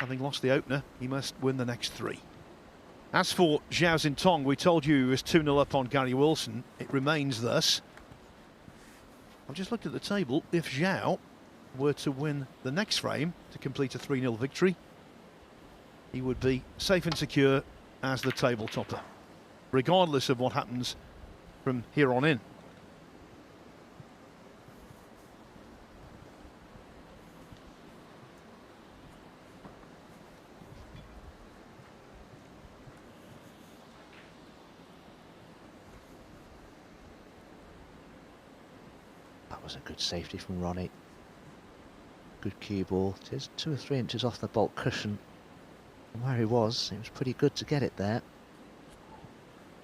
Having lost the opener, he must win the next 3. As for Zhao Xintong, we told you he was 2-0 up on Gary Wilson. It remains thus. I've just looked at the table. If Zhao were to win the next frame to complete a 3-0 victory, he would be safe and secure as the table topper, regardless of what happens from here on in. That was a good safety from Ronnie. Good cue ball. It is 2 or 3 inches off the baulk cushion. From where he was, it was pretty good to get it there.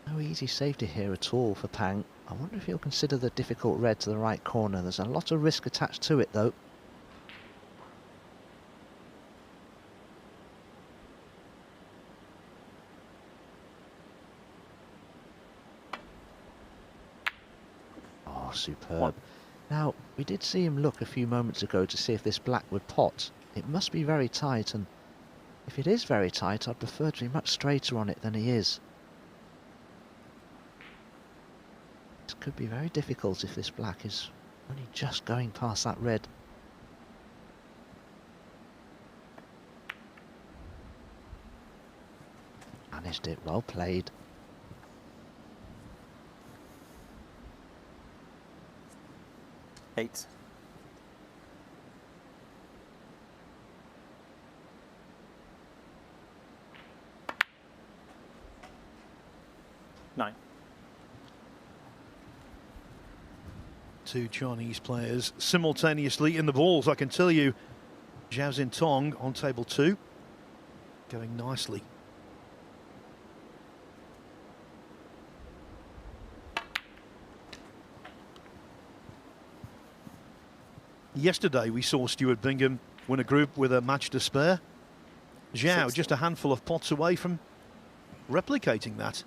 No easy safety here at all for Pang. I wonder if he'll consider the difficult red to the right corner. There's a lot of risk attached to it though. Oh, superb. Now, we did see him look a few moments ago to see if this black would pot. It must be very tight, and if it is very tight, I'd prefer to be much straighter on it than he is. This could be very difficult if this black is only just going past that red. Managed it, well played. Eight. Nine. 2 Chinese players simultaneously in the balls. I can tell you, Zhao Xintong on table 2, going nicely. Yesterday we saw Stuart Bingham win a group with a match to spare. Zhao just a handful of pots away from replicating that.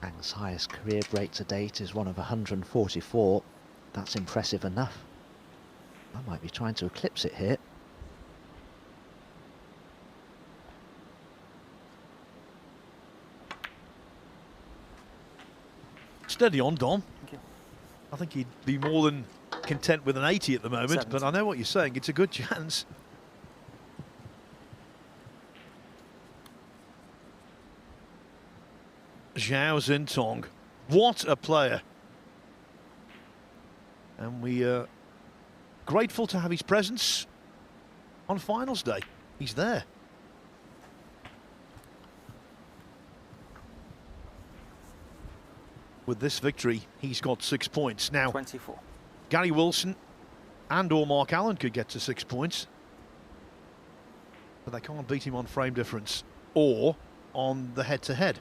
Pang's highest career break to date is one of 144. That's impressive enough. I might be trying to eclipse it here. Steady on, Dom. Thank you. I think he'd be more than content with an 80 at the moment, 70. but I know what you're saying. It's a good chance. Zhao Xintong, what a player. And we are grateful to have his presence on finals day. He's there. With this victory, he's got 6 points. Now, 24. Gary Wilson and or Mark Allen could get to 6 points, but they can't beat him on frame difference or on the head-to-head.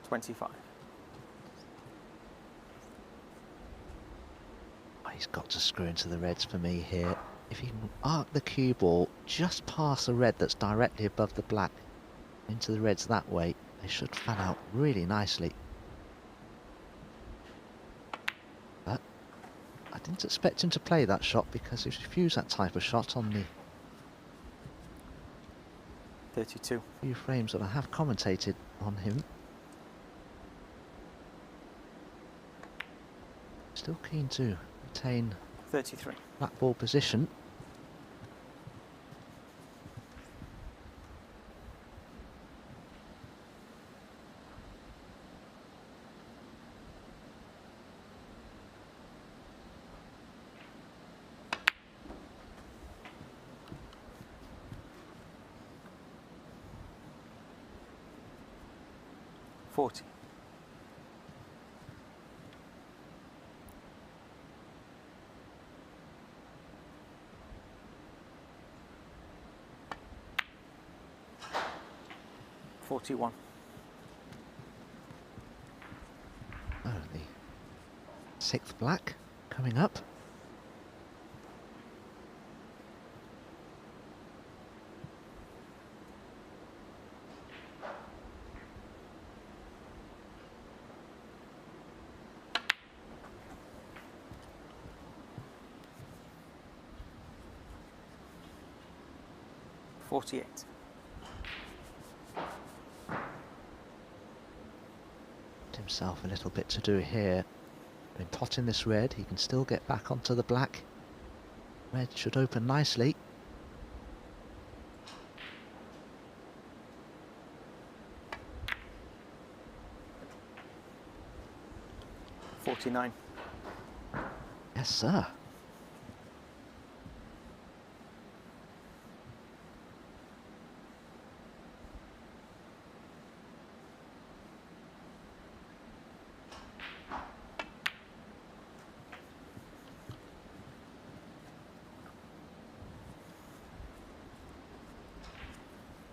25. He's got to screw into the reds for me here. If he can arc the cue ball just past the red that's directly above the black into the reds that way, they should fan out really nicely. But I didn't expect him to play that shot because he's refused that type of shot on the 32. few frames that I have commentated on him. Still keen to retain 33. black ball position. $40. 41. Oh, the sixth black coming up. .48. Himself a little bit to do here. In potting this red, he can still get back onto the black. Red should open nicely. .49. Yes, sir.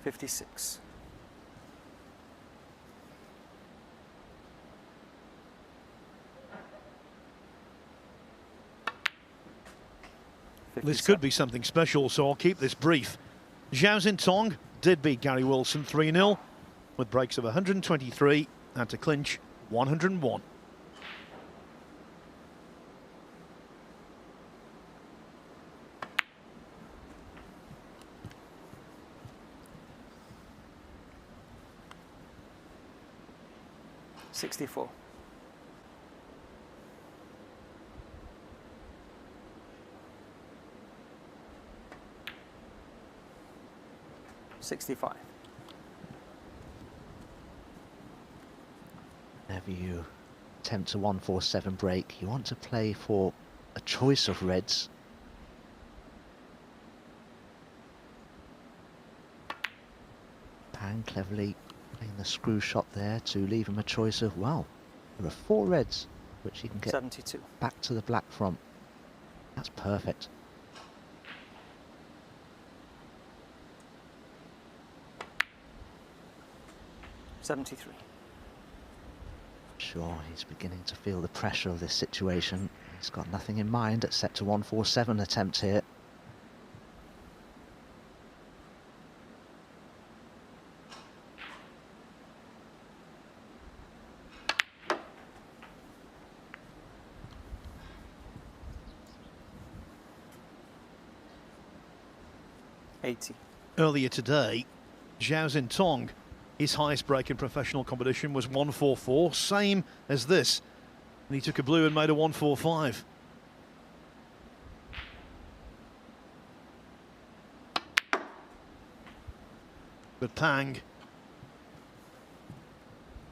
.56. This could be something special, so I'll keep this brief. Zhao Xintong did beat Gary Wilson 3-0 with breaks of 123 and to clinch 101. .64. .65. Whenever you attempt a 1-4-7 break, you want to play for a choice of reds. Pang cleverly playing the screw shot there to leave him a choice of, well, there are 4 reds which he can get 72. back to the black from. That's perfect. .73. Sure, he's beginning to feel the pressure of this situation. He's got nothing in mind except a 1-4-7 attempt here. .80. Earlier today, Zhao Xintong, his highest break in professional competition was 1-4-4, same as this. And he took a blue and made a 1-4-5. But Pang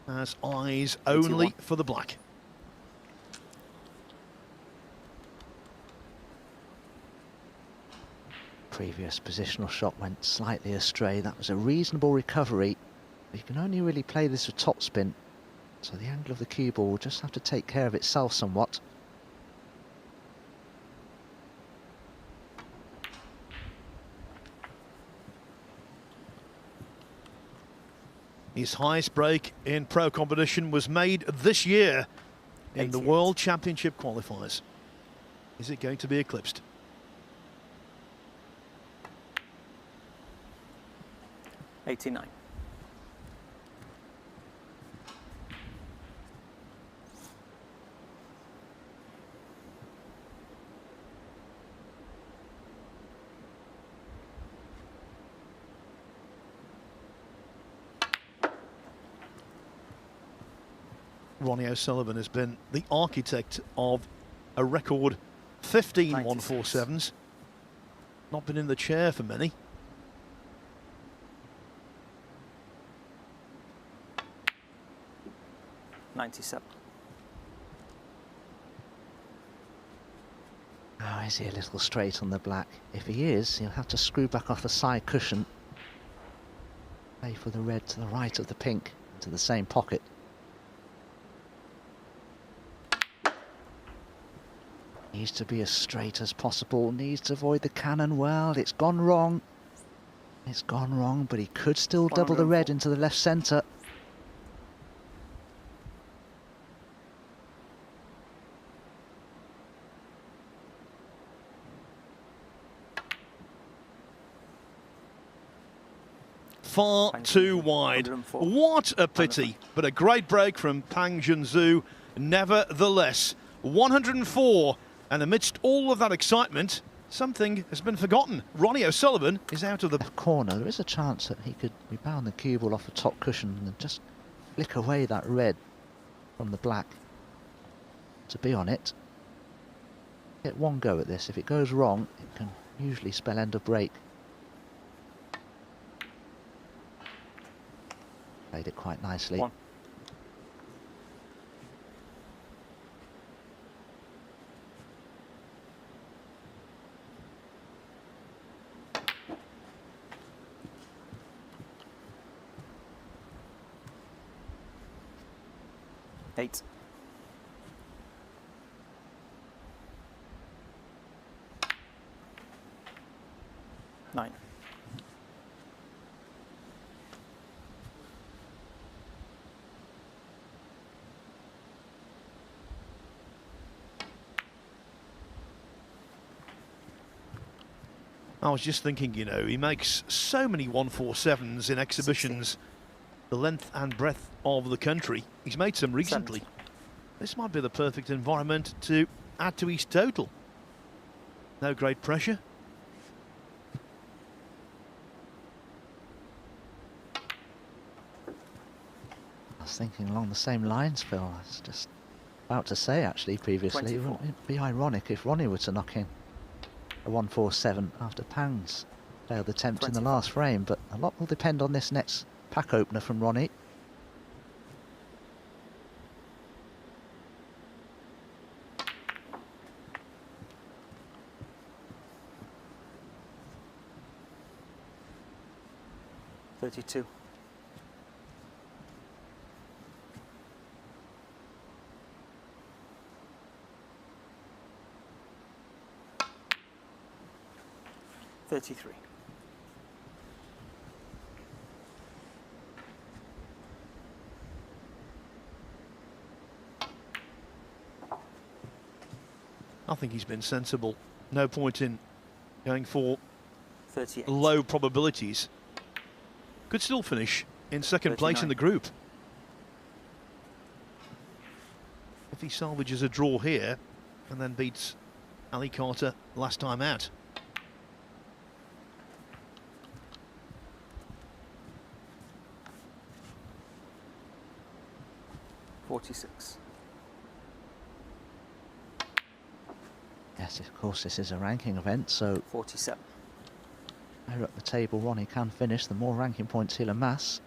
has eyes only 81. for the black. Previous positional shot went slightly astray. That was a reasonable recovery. You can only really play this with topspin, so the angle of the cue ball will just have to take care of itself somewhat. His highest break in pro competition was made this year in the 88. World Championship qualifiers. Is it going to be eclipsed? .89. Ronnie O'Sullivan has been the architect of a record 15 96. 1-4-7s. Not been in the chair for many. .97. Oh, is he a little straight on the black? If he is, he'll have to screw back off the side cushion. Play for the red to the right of the pink, into the same pocket. Needs to be as straight as possible, needs to avoid the cannon. Well, it's gone wrong. It's gone wrong, but he could still double the red into the left centre. Far too wide. What a pity, but a great break from Pang Junzhu nevertheless. 104, and amidst all of that excitement, something has been forgotten. Ronnie O'Sullivan is out of the corner. There is a chance that he could rebound the cue ball off the top cushion and just flick away that red from the black. To be on it, get one go at this. If it goes wrong, it can usually spell end of break. Played it quite nicely. One. Eight. Nine. I was just thinking, you know, he makes so many 147s in exhibitions, 60. the length and breadth of the country. He's made some recently. 70. This might be the perfect environment to add to his total. No great pressure. I was thinking along the same lines, Phil. I was just about to say, actually, previously, 24. it'd be ironic if Ronnie were to knock in a 147 after Pang's failed attempt in the 24. last frame, but a lot will depend on this next pack opener from Ronnie. $32. $33. I think he's been sensible. No point in going for 38. low probabilities. Could still finish in second place in 39. the group. If he salvages a draw here and then beats Ali Carter last time out. $46. Yes, of course, this is a ranking event, so 47. higher up the table Ronnie can finish, the more ranking points he'll amass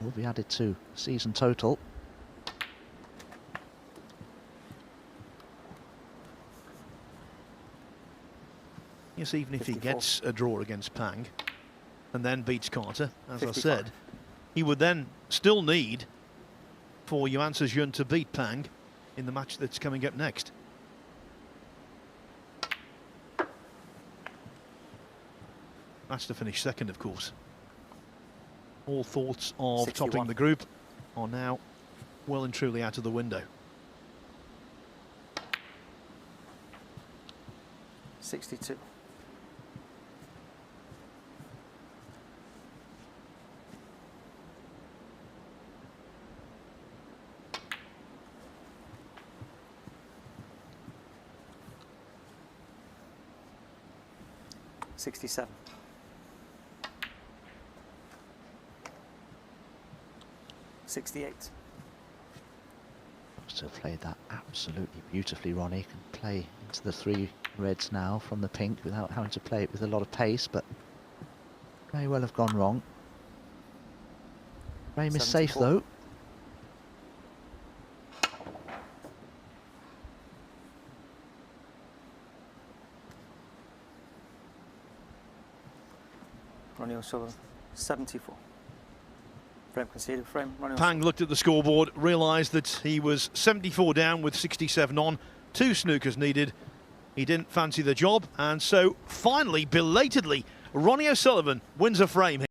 will be added to season total. Yes, even if he 54. gets a draw against Pang and then beats Carter, as 55. I said, he would then still need for Yuan Sejun to beat Pang in the match that's coming up next. That's to finish second, of course. All thoughts of 61. topping the group are now well and truly out of the window. 62. $67. $68. Still played that absolutely beautifully, Ronnie. Can play into the three reds now from the pink without having to play it with a lot of pace, but may well have gone wrong. Frame is safe 74. though. Ronnie O'Sullivan, 74. Frame conceded, frame, Ronnie Pang looked at the scoreboard, realised that he was 74 down with 67 on, 2 snookers needed. He didn't fancy the job, and so finally, belatedly, Ronnie O'Sullivan wins a frame here.